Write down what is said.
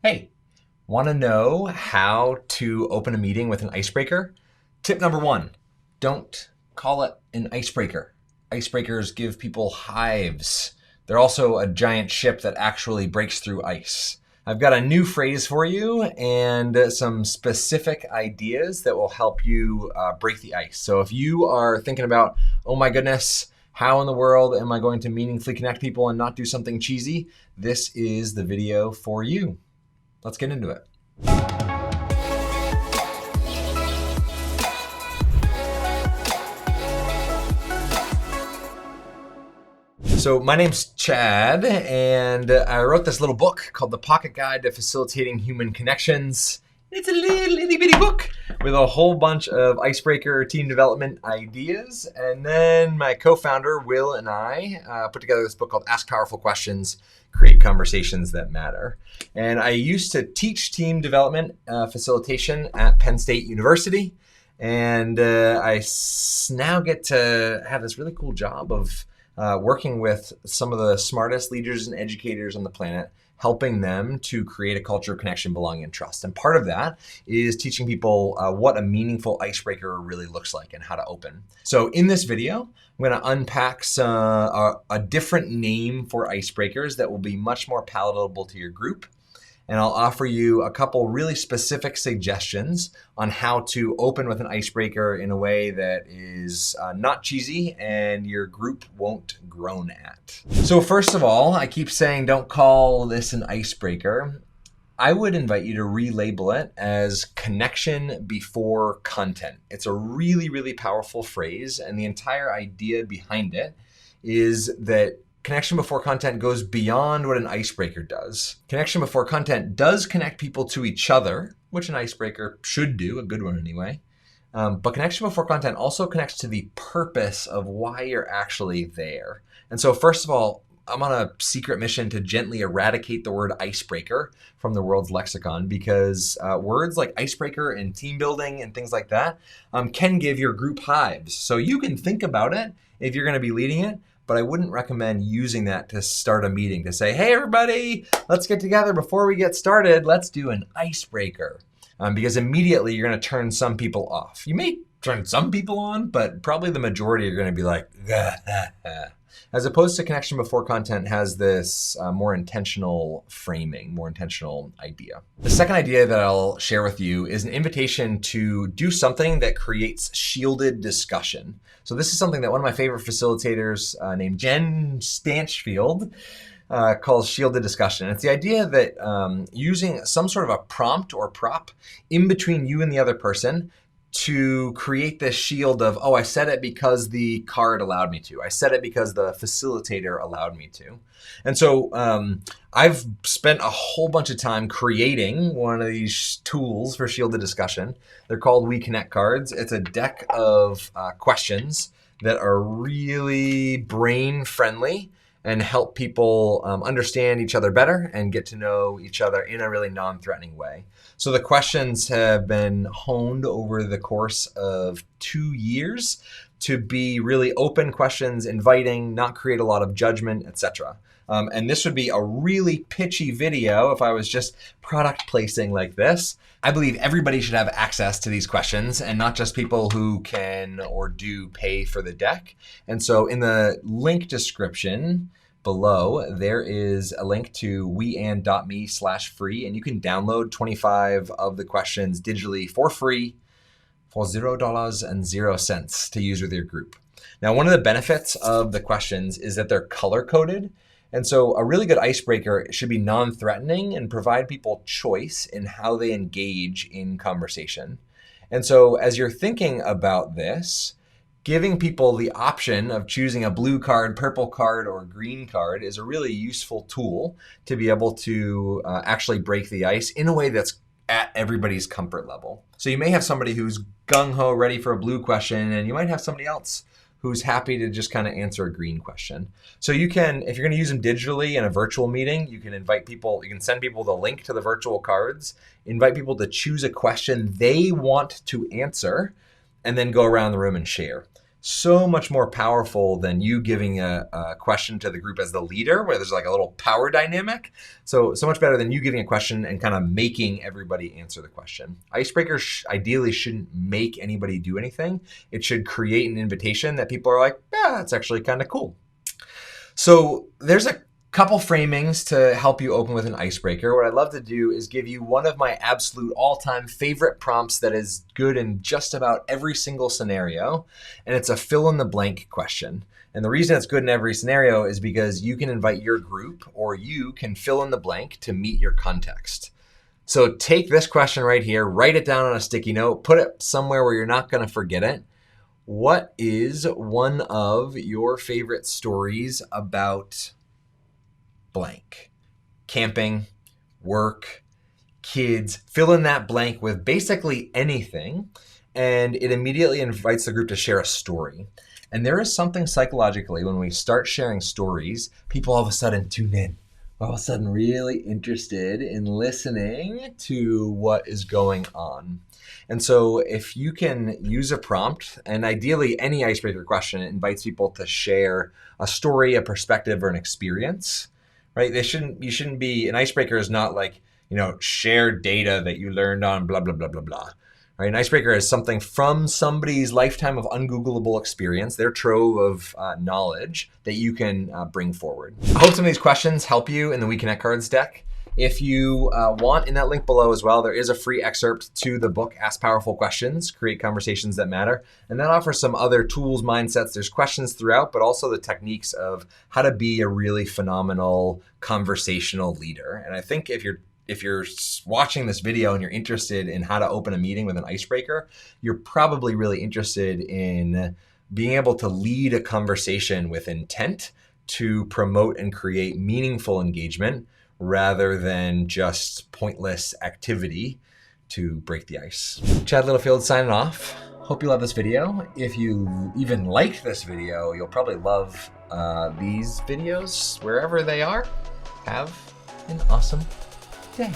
Hey, want to know how to open a meeting with an icebreaker? Tip number one, don't call it an icebreaker. Icebreakers give people hives. They're also a giant ship that actually breaks through ice. I've got a new phrase for you and some specific ideas that will help you break the ice. So if you are thinking about, oh my goodness, how in the world am I going to meaningfully connect people and not do something cheesy? This is the video for you. Let's get into it. So my name's Chad, and I wrote this little book called The Pocket Guide to Facilitating Human Connections. It's a little itty bitty book with a whole bunch of icebreaker team development ideas. And then my co-founder, Will, and I put together this book called Ask Powerful Questions, Create Conversations That Matter. And I used to teach team development facilitation at Penn State University. And I now get to have this really cool job of working with some of the smartest leaders and educators on the planet, helping them to create a culture of connection, belonging, and trust. And part of that is teaching people what a meaningful icebreaker really looks like and how to open. So in this video, I'm going to unpack a different name for icebreakers that will be much more palatable to your group. And I'll offer you a couple really specific suggestions on how to open with an icebreaker in a way that is not cheesy and your group won't groan at. So first of all, I keep saying don't call this an icebreaker. I would invite you to relabel it as connection before content. It's a really, really powerful phrase, and the entire idea behind it is that connection before content goes beyond what an icebreaker does. Connection before content does connect people to each other, which an icebreaker should do, a good one anyway. But connection before content also connects to the purpose of why you're actually there. And so first of all, I'm on a secret mission to gently eradicate the word icebreaker from the world's lexicon because words like icebreaker and team building and things like that can give your group hives. So you can think about it if you're going to be leading it, but I wouldn't recommend using that to start a meeting to say, hey, everybody, let's get together before we get started. Let's do an icebreaker. Because immediately you're going to turn some people off. You may turn some people on, but probably the majority are going to be like, as opposed to connection before content has this more intentional framing, more intentional idea. The second idea that I'll share with you is an invitation to do something that creates shielded discussion. So this is something that one of my favorite facilitators named Jen Stanchfield calls shielded discussion. It's the idea that using some sort of a prompt or prop in between you and the other person to create this shield of, oh, I said it because the card allowed me to. I said it because the facilitator allowed me to. And so I've spent a whole bunch of time creating one of these tools for shielded discussion. They're called We Connect cards. It's a deck of questions that are really brain friendly and help people understand each other better and get to know each other in a really non-threatening way. So the questions have been honed over the course of 2 years to be really open questions, inviting, not create a lot of judgment, etc. And this would be a really pitchy video if I was just product placing like this. I believe everybody should have access to these questions and not just people who can or do pay for the deck. And so in the link description below, there is a link to weand.me/free, and you can download 25 of the questions digitally for free for $0 to use with your group. Now, one of the benefits of the questions is that they're color-coded. And so a really good icebreaker should be non-threatening and provide people choice in how they engage in conversation. And so as you're thinking about this, giving people the option of choosing a blue card, purple card, or green card is a really useful tool to be able to actually break the ice in a way that's at everybody's comfort level. So you may have somebody who's gung-ho ready for a blue question, and you might have somebody else who's happy to just kind of answer a green question. So you can, if you're going to use them digitally in a virtual meeting, you can invite people, you can send people the link to the virtual cards, invite people to choose a question they want to answer, and then go around the room and share. so much more powerful than you giving a question to the group as the leader, where there's like a little power dynamic. So much better than you giving a question and kind of making everybody answer the question. Icebreakers ideally shouldn't make anybody do anything. It should create an invitation that people are like, yeah, that's actually kind of cool. So there's a couple framings to help you open with an icebreaker. What I'd love to do is give you one of my absolute all-time favorite prompts that is good in just about every single scenario, and it's a fill-in-the-blank question. And the reason it's good in every scenario is because you can invite your group, or you can fill in the blank to meet your context. So take this question right here, write it down on a sticky note, put it somewhere where you're not going to forget it. What is one of your favorite stories about blank? Camping, work, kids, fill in that blank with basically anything, and it immediately invites the group to share a story. And there is something psychologically when we start sharing stories, people all of a sudden tune in. We're all of a sudden really interested in listening to what is going on. And so if you can use a prompt, and ideally any icebreaker question invites people to share a story, a perspective, or an experience, right? You shouldn't be, an icebreaker is not like, share data that you learned on blah, blah, blah, blah, blah. Right? An icebreaker is something from somebody's lifetime of ungoogleable experience, their trove of knowledge that you can bring forward. I hope some of these questions help you in the We Connect Cards deck. If you want, in that link below as well, there is a free excerpt to the book, Ask Powerful Questions, Create Conversations That Matter. And that offers some other tools, mindsets. There's questions throughout, but also the techniques of how to be a really phenomenal conversational leader. And I think if you're watching this video and you're interested in how to open a meeting with an icebreaker, you're probably really interested in being able to lead a conversation with intent to promote and create meaningful engagement rather than just pointless activity to break the ice. Chad Littlefield signing off. Hope you love this video. If you even liked this video, you'll probably love these videos wherever they are. Have an awesome day.